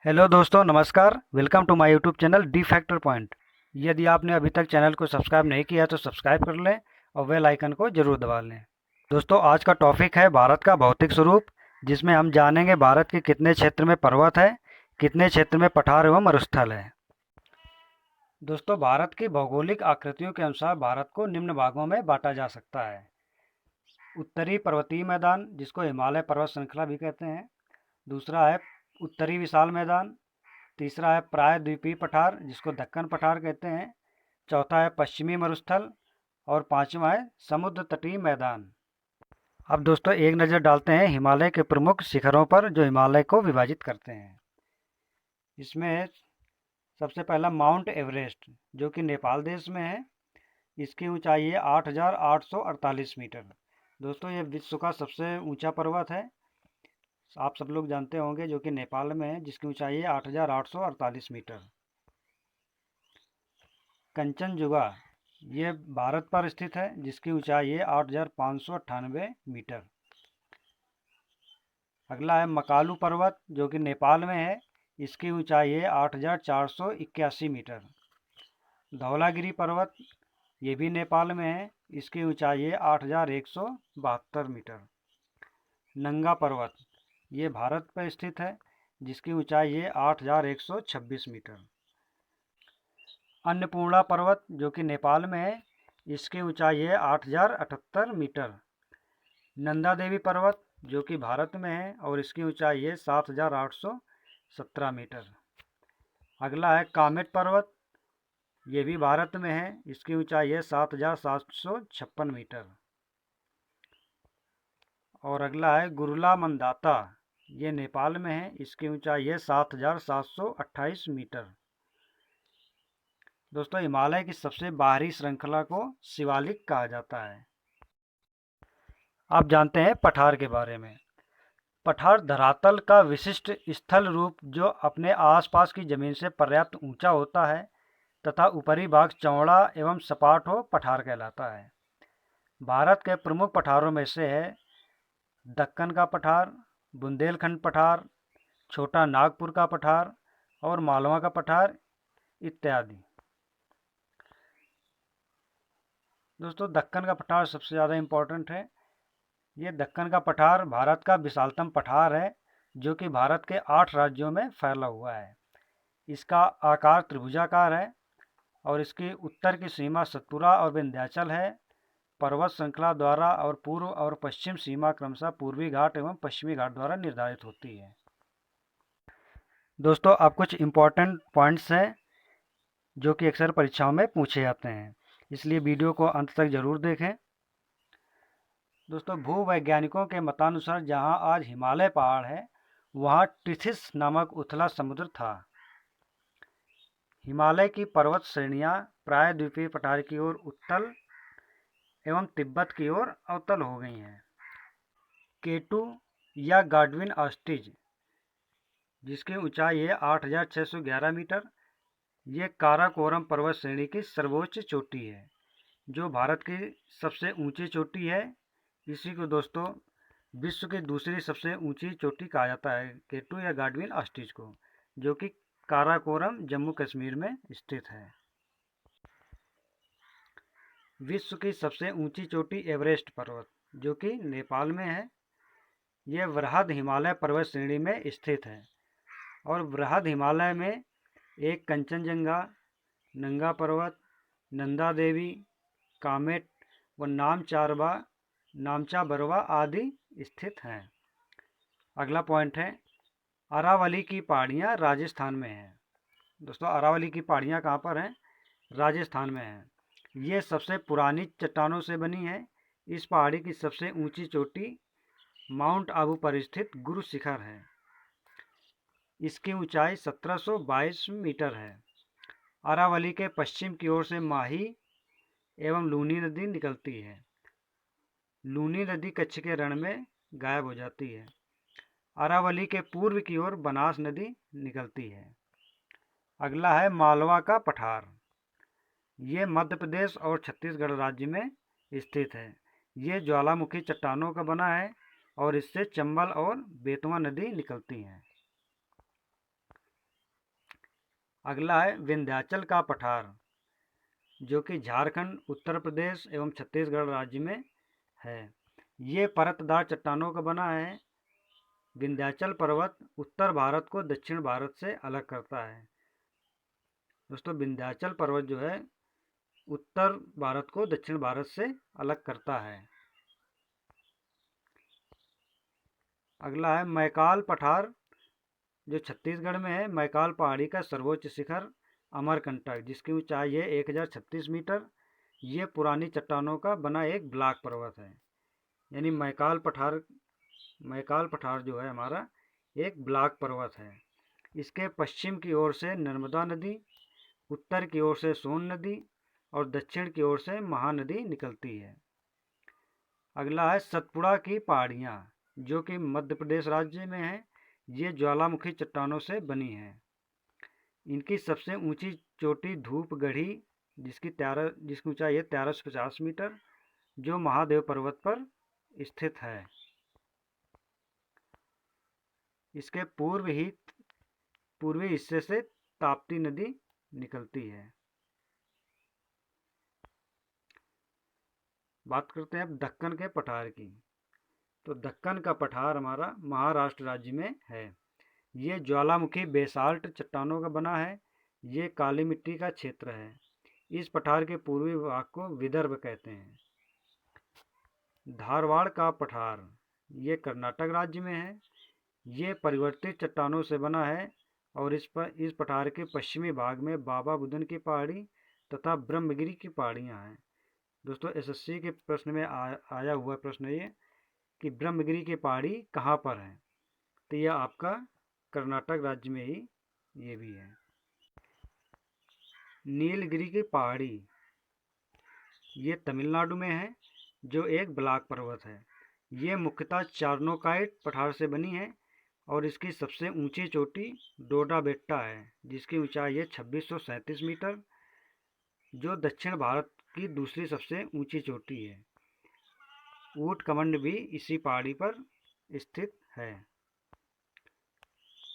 Hello दोस्तों, नमस्कार। Welcome to my YouTube channel D factor point. यदि आपने अभी तक चैनल को सब्सक्राइब नहीं किया तो सब्सक्राइब कर लें और बेल आइकन को जरूर दबा लें। दोस्तों, आज का टॉपिक है भारत का भौतिक स्वरूप, जिसमें हम जानेंगे भारत के कितने क्षेत्र में पर्वत है, कितने क्षेत्र में पठार एवं मरुस्थल है। दोस्तों, भारत की भौगोलिक आकृतियों के अनुसार भारत को निम्न भागों में बांटा जा सकता है। उत्तरी पर्वतीय मैदान, जिसको हिमालय पर्वत श्रृंखला भी कहते हैं। दूसरा है उत्तरी विशाल मैदान। तीसरा है प्रायद्वीपीय पठार, जिसको दक्कन पठार कहते हैं। चौथा है पश्चिमी मरुस्थल। और पांचवा है समुद्र तटीय मैदान। अब दोस्तों, एक नज़र डालते हैं हिमालय के प्रमुख शिखरों पर, जो हिमालय को विभाजित करते हैं। इसमें सबसे पहला माउंट एवरेस्ट, जो कि नेपाल देश में है। इसकी ऊंचाई है 8,848 मीटर। दोस्तों, ये विश्व का सबसे ऊंचा पर्वत है। आप सब लोग जानते होंगे, जो कि नेपाल में है, जिसकी ऊंचाई है 8,848 मीटर। कंचनजुगा, ये भारत पर स्थित है, जिसकी ऊंचाई है 8,598 मीटर। अगला है मकालू पर्वत, जो कि नेपाल में है। इसकी ऊंचाई है 8,481 मीटर। धौलागिरी पर्वत, ये भी नेपाल में है। इसकी ऊंचाई है 8,172 मीटर। नंगा पर्वत, ये भारत पर स्थित है, जिसकी ऊंचाई है 8,126 मीटर। अन्नपूर्णा पर्वत, जो कि नेपाल में है। इसकी ऊंचाई है 8,078 मीटर। नंदा देवी पर्वत, जो कि भारत में है, और इसकी ऊंचाई है 7,817 मीटर। अगला है कामेट पर्वत, ये भी भारत में है। इसकी ऊंचाई है 7,756 मीटर। और अगला है गुरुला मंदाता, ये नेपाल में है। इसकी ऊंचाई है 7,728 मीटर। दोस्तों, हिमालय की सबसे बाहरी श्रृंखला को शिवालिक कहा जाता है। आप जानते हैं पठार के बारे में। पठार धरातल का विशिष्ट स्थल रूप, जो अपने आसपास की जमीन से पर्याप्त ऊंचा होता है तथा ऊपरी भाग चौड़ा एवं सपाट हो, पठार कहलाता है। भारत के प्रमुख पठारों में से है दक्कन का पठार, बुंदेलखंड पठार, छोटा नागपुर का पठार और मालवा का पठार इत्यादि। दोस्तों, दक्कन का पठार सबसे ज़्यादा इम्पोर्टेंट है। ये दक्कन का पठार भारत का विशालतम पठार है, जो कि भारत के 8 राज्यों में फैला हुआ है। इसका आकार त्रिभुजाकार है और इसकी उत्तर की सीमा सतपुरा और विंध्याचल है। पर्वत श्रृंखला द्वारा और पूर्व और पश्चिम सीमा क्रमशः पूर्वी घाट एवं पश्चिमी घाट द्वारा निर्धारित होती है। दोस्तों, अब कुछ इम्पोर्टेंट पॉइंट्स हैं जो कि अक्सर परीक्षाओं में पूछे जाते हैं, इसलिए वीडियो को अंत तक जरूर देखें। दोस्तों, भूवैज्ञानिकों के मतानुसार जहां आज हिमालय पहाड़ है, वहां टिथिस नामक उथला समुद्र था। हिमालय की पर्वत श्रेणियां प्रायद्वीपीय पठार की ओर उत्तल एवं तिब्बत की ओर अवतल हो गई हैं। केटू या गाडविन ऑस्टिज, जिसकी ऊंचाई है 8,611 मीटर, ये काराकोरम पर्वत श्रेणी की सर्वोच्च चोटी है, जो भारत की सबसे ऊंची चोटी है। इसी को दोस्तों विश्व की दूसरी सबसे ऊंची चोटी कहा जाता है, केटू या गाडविन ऑस्टिज को, जो कि काराकोरम जम्मू कश्मीर में स्थित है। विश्व की सबसे ऊंची चोटी एवरेस्ट पर्वत, जो कि नेपाल में है। यह वृहद हिमालय पर्वत श्रेणी में स्थित है और वृहद हिमालय में एक कंचनजंगा, नंगा पर्वत, नंदा देवी, कामेट व नामचा बरवा आदि स्थित हैं। अगला पॉइंट है अरावली की पहाड़ियाँ राजस्थान में हैं। दोस्तों, अरावली की पहाड़ियाँ कहाँ पर हैं? राजस्थान में हैं। ये सबसे पुरानी चट्टानों से बनी है। इस पहाड़ी की सबसे ऊंची चोटी माउंट आबू पर स्थित गुरु शिखर है। इसकी ऊंचाई 1722 मीटर है। अरावली के पश्चिम की ओर से माही एवं लूनी नदी निकलती है। लूनी नदी कच्छ के रण में गायब हो जाती है। अरावली के पूर्व की ओर बनास नदी निकलती है। अगला है मालवा का पठार। ये मध्य प्रदेश और छत्तीसगढ़ राज्य में स्थित है। ये ज्वालामुखी चट्टानों का बना है और इससे चंबल और बेतवा नदी निकलती हैं। अगला है विंध्याचल का पठार, जो कि झारखंड, उत्तर प्रदेश एवं छत्तीसगढ़ राज्य में है। ये परतदार चट्टानों का बना है। विंध्याचल पर्वत उत्तर भारत को दक्षिण भारत से अलग करता है। दोस्तों, विंध्याचल पर्वत जो है उत्तर भारत को दक्षिण भारत से अलग करता है। अगला है मैकाल पठार, जो छत्तीसगढ़ में है। मैकाल पहाड़ी का सर्वोच्च शिखर अमरकंटक, जिसकी ऊंचाई है 1036 मीटर। ये पुरानी चट्टानों का बना एक ब्लॉक पर्वत है। यानी मैकाल पठार जो है हमारा एक ब्लॉक पर्वत है। इसके पश्चिम की ओर से नर्मदा नदी, उत्तर की ओर से सोन नदी और दक्षिण की ओर से महानदी निकलती है। अगला है सतपुड़ा की पहाड़ियाँ, जो कि मध्य प्रदेश राज्य में है। ये ज्वालामुखी चट्टानों से बनी है। इनकी सबसे ऊंची चोटी धूपगढ़ी, जिसकी ऊंचाई है 1350 मीटर, जो महादेव पर्वत पर स्थित है। इसके पूर्वी हिस्से से ताप्ती नदी निकलती है। बात करते हैं अब दक्कन के पठार की। तो दक्कन का पठार हमारा महाराष्ट्र राज्य में है। ये ज्वालामुखी बेसाल्ट चट्टानों का बना है। ये काली मिट्टी का क्षेत्र है। इस पठार के पूर्वी भाग को विदर्भ कहते हैं। धारवाड़ का पठार, ये कर्नाटक राज्य में है। ये परिवर्तित चट्टानों से बना है और इस पठार के पश्चिमी भाग में बाबा बुदन की पहाड़ी तथा ब्रह्मगिरी की पहाड़ियाँ हैं। दोस्तों, एसएससी के प्रश्न में आया हुआ प्रश्न ये कि ब्रह्मगिरी की पहाड़ी कहाँ पर है, तो यह आपका कर्नाटक राज्य में ही ये भी है। नीलगिरी की पहाड़ी, ये तमिलनाडु में है, जो एक ब्लॉक पर्वत है। ये मुख्यतः चार्नोकाइट पठार से बनी है और इसकी सबसे ऊंची चोटी डोडा बेट्टा है, जिसकी ऊंचाई है 2637 मीटर, जो दक्षिण भारत की दूसरी सबसे ऊंची चोटी है। ऊट कमंड भी इसी पहाड़ी पर स्थित है।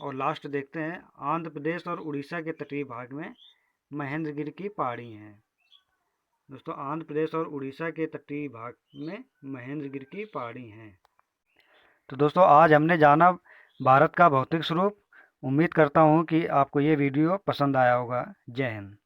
और लास्ट देखते हैं, आंध्र प्रदेश और उड़ीसा के तटीय भाग में महेंद्रगिरी की पहाड़ी हैं। दोस्तों, आंध्र प्रदेश और उड़ीसा के तटीय भाग में महेंद्रगिरी की पहाड़ी हैं। तो दोस्तों, आज हमने जाना भारत का भौतिक स्वरूप। उम्मीद करता हूँ कि आपको ये वीडियो पसंद आया होगा। जय हिंद।